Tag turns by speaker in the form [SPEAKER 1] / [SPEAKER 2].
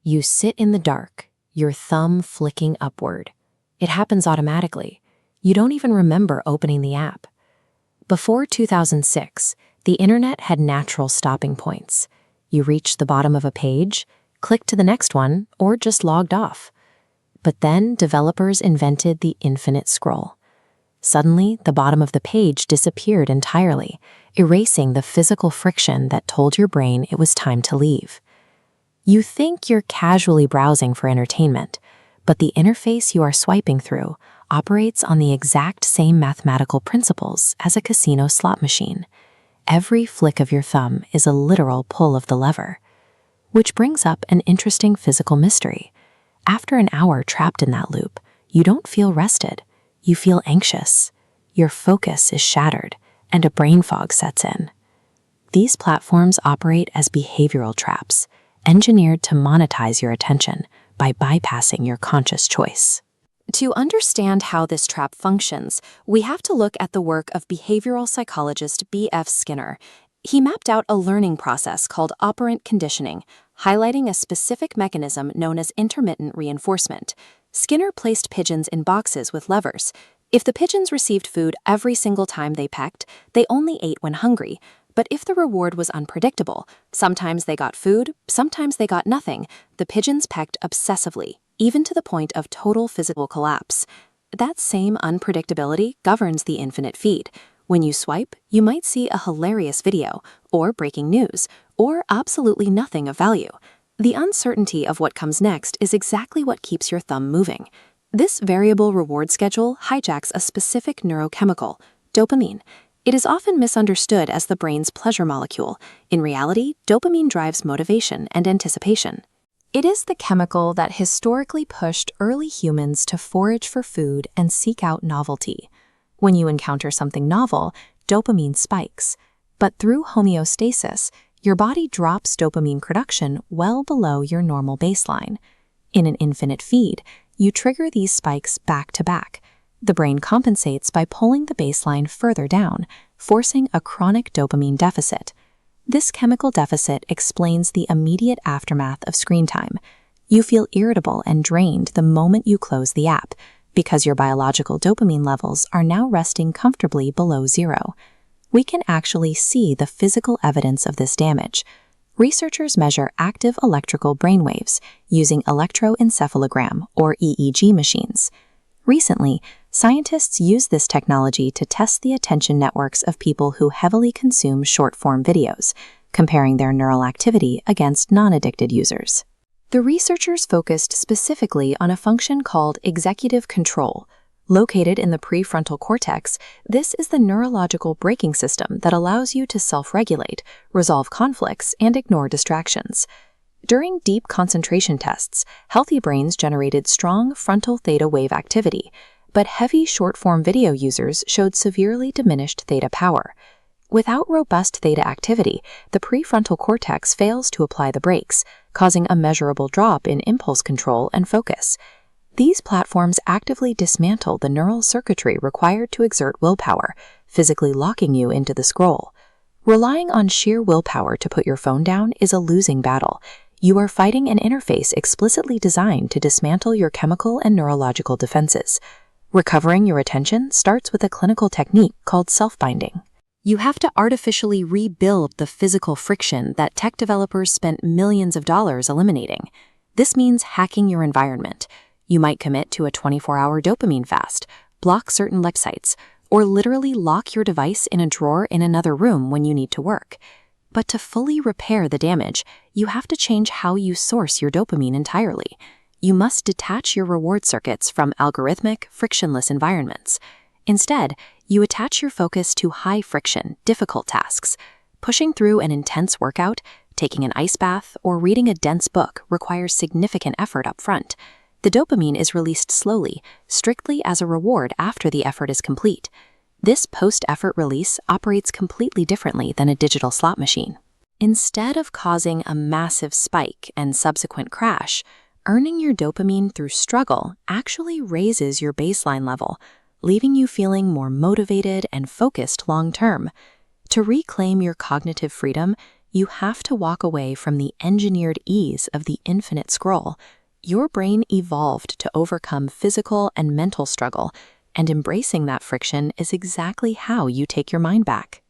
[SPEAKER 1] You sit in the dark, your thumb flicking upward. It happens automatically. You don't even remember opening the app. Before 2006, the internet had natural stopping points. You reached the bottom of a page, clicked to the next one, or just logged off. But then developers invented the infinite scroll. Suddenly, the bottom of the page disappeared entirely, erasing the physical friction that told your brain it was time to leave. You think you're casually browsing for entertainment, but the interface you are swiping through operates on the exact same mathematical principles as a casino slot machine. Every flick of your thumb is a literal pull of the lever. Which brings up an interesting physical mystery. After an hour trapped in that loop, you don't feel rested. You feel anxious. Your focus is shattered, and a brain fog sets in. These platforms operate as behavioral traps, engineered to monetize your attention by bypassing your conscious choice. To understand how this trap functions, we have to look at the work of behavioral psychologist B.F. Skinner. He mapped out a learning process called operant conditioning, highlighting a specific mechanism known as intermittent reinforcement. Skinner placed pigeons in boxes with levers. If the pigeons received food every single time they pecked, they only ate when hungry. But if the reward was unpredictable, sometimes they got food, sometimes they got nothing, the pigeons pecked obsessively, even to the point of total physical collapse. That same unpredictability governs the infinite feed. When you swipe, you might see a hilarious video, or breaking news, or absolutely nothing of value. The uncertainty of what comes next is exactly what keeps your thumb moving. This variable reward schedule hijacks a specific neurochemical, dopamine. It is often misunderstood as the brain's pleasure molecule. In reality, dopamine drives motivation and anticipation. It is the chemical that historically pushed early humans to forage for food and seek out novelty. When you encounter something novel, dopamine spikes. But through homeostasis, your body drops dopamine production well below your normal baseline. In an infinite feed, you trigger these spikes back to back. The brain compensates by pulling the baseline further down, forcing a chronic dopamine deficit. This chemical deficit explains the immediate aftermath of screen time. You feel irritable and drained the moment you close the app, because your biological dopamine levels are now resting comfortably below zero. We can actually see the physical evidence of this damage. Researchers measure active electrical brainwaves using electroencephalogram or EEG machines. Recently, scientists used this technology to test the attention networks of people who heavily consume short-form videos, comparing their neural activity against non-addicted users. The researchers focused specifically on a function called executive control. Located in the prefrontal cortex, this is the neurological braking system that allows you to self-regulate, resolve conflicts, and ignore distractions. During deep concentration tests, healthy brains generated strong frontal theta wave activity, but heavy short-form video users showed severely diminished theta power. Without robust theta activity, the prefrontal cortex fails to apply the brakes, causing a measurable drop in impulse control and focus. These platforms actively dismantle the neural circuitry required to exert willpower, physically locking you into the scroll. Relying on sheer willpower to put your phone down is a losing battle. You are fighting an interface explicitly designed to dismantle your chemical and neurological defenses. Recovering your attention starts with a clinical technique called self-binding. You have to artificially rebuild the physical friction that tech developers spent millions of dollars eliminating. This means hacking your environment. You might commit to a 24-hour dopamine fast, block certain websites, or literally lock your device in a drawer in another room when you need to work. But to fully repair the damage, you have to change how you source your dopamine entirely. You must detach your reward circuits from algorithmic, frictionless environments. Instead, you attach your focus to high-friction, difficult tasks. Pushing through an intense workout, taking an ice bath, or reading a dense book requires significant effort up front. The dopamine is released slowly, strictly as a reward after the effort is complete. This post-effort release operates completely differently than a digital slot machine. Instead of causing a massive spike and subsequent crash, earning your dopamine through struggle actually raises your baseline level, leaving you feeling more motivated and focused long-term. To reclaim your cognitive freedom, You have to walk away from the engineered ease of the infinite scroll. Your brain evolved to overcome physical and mental struggle, and embracing that friction is exactly how you take your mind back.